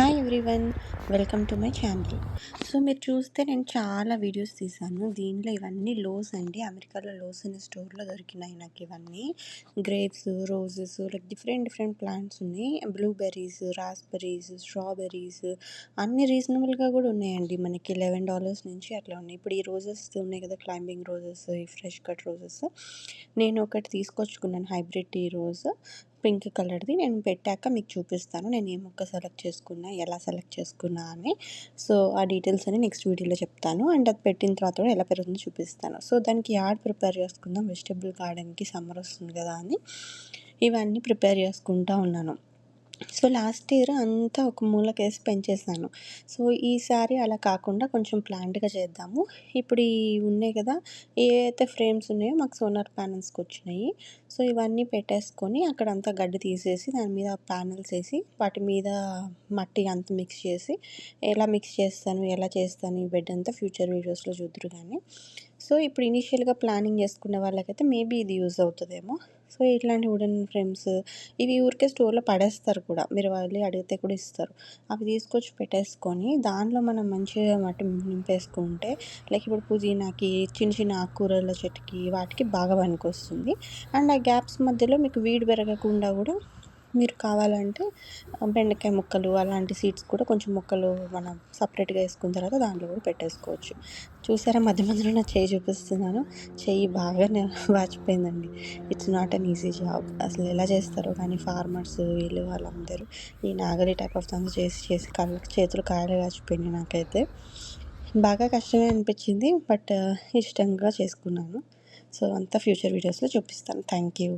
Hi everyone, welcome to my channel. So మీరు చూస్తే నేను చాలా వీడియోస్ తీశాను. దీనిలో ఇవన్నీ లోస్ అండి. అమెరికాలో లోస్ అనే స్టోర్లో దొరికినాయి నాకు ఇవన్నీ. Grapes, roses, like different different plants ఉన్నాయి. బ్లూబెర్రీస్, రాస్బెర్రీస్, స్ట్రాబెర్రీస్ అన్నీ రీజనబుల్గా కూడా ఉన్నాయండి. మనకి $11 నుంచి అట్లా ఉన్నాయి. ఇప్పుడు ఈ రోజెస్ ఉన్నాయి కదా, క్లైంబింగ్ రోజెస్, ఈ ఫ్రెష్ కట్ రోజెస్, నేను ఒకటి తీసుకొచ్చుకున్నాను, హైబ్రిడ్ టీ రోజ్, పింక్ కలర్ది. నేను పెట్టాక మీకు చూపిస్తాను నేను ఏ మొక్క సెలెక్ట్ చేసుకున్నా, ఎలా సెలెక్ట్ చేసుకున్నా అని. సో ఆ డీటెయిల్స్ అని నెక్స్ట్ వీడియోలో చెప్తాను. అండ్ అది పెట్టిన తర్వాత కూడా ఎలా పెరుగుతుందో చూపిస్తాను. సో దానికి యార్డ్ ప్రిపేర్ చేసుకుందాం, వెజిటబుల్ గార్డెన్కి సమ్మర్ వస్తుంది కదా అని ఇవన్నీ ప్రిపేర్ చేసుకుంటూ ఉన్నాను. సో లాస్ట్ ఇయర్ అంతా ఒక మూలకేసి పెంచేసాను. సో ఈసారి అలా కాకుండా కొంచెం ప్లాంట్‌గా చేద్దాము. ఇప్పుడు ఈ ఉన్నాయి కదా, ఏవైతే ఫ్రేమ్స్ ఉన్నాయో మాకు సోలార్ ప్యానెల్స్‌కి వచ్చినాయి. సో ఇవన్నీ పెట్టేసుకొని అక్కడంతా గడ్డి తీసేసి దాని మీద ప్యానెల్స్ ఏసి వాటి మీద మట్టి అంతా మిక్స్ చేసి, ఎలా మిక్స్ చేస్తాను, ఎలా చేస్తాను ఈ బెడ్ అంతా ఫ్యూచర్ వీడియోస్‌లో చూద్దురు గానీ. సో ఇప్పుడు ఇనీషియల్‌గా ప్లానింగ్ చేసుకునే వాళ్ళకైతే మేబీ ఇది యూజ్ అవుతదేమో. సో ఇట్లాంటి వుడెన్ ఫ్రేమ్స్ ఇవి ఊరికే స్టోర్‌లో పడేస్తారు కూడా. మీరు వెళ్ళి అడిగితే కూడా ఇస్తారు. అవి తీసుకొచ్చి పెట్టేసుకొని దాంట్లో మనం మంచిగా మట్టి నింపేసుకుంటే, లైక్ ఇప్పుడు పుదీనాకి, చిన్న చిన్న ఆకుకూరల చెట్టుకి వాటికి బాగా పనికొస్తుంది. అండ్ ఆ గ్యాప్స్ మధ్యలో మీకు వీడు పెరగకుండా కూడా మీరు కావాలంటే బెండకాయ ముక్కలు అలాంటి సీడ్స్ కూడా కొంచెం మొక్కలు మనం సపరేట్‌గా వేసుకున్న తర్వాత దాంట్లో కూడా పెట్టేసుకోవచ్చు. చూసారా, మధ్య మధ్యలో నా చెయ్యి చూపిస్తున్నాను. చెయ్యి బాగా వాచిపోయిందండి. It's not an easy job. అసలు ఎలా చేస్తారో కానీ ఫార్మర్స్ వీళ్ళు వాళ్ళందరూ ఈ నాగలి టైప్ ఆఫ్ థంగ్స్ చేసి చేసి చేతులు కాయలు కాచిపోయినాయి నాకైతే. బాగా కష్టమే అనిపించింది, బట్ ఇష్టంగా చేసుకున్నాను. సో అంతా ఫ్యూచర్ వీడియోస్లో చూపిస్తాను. Thank you.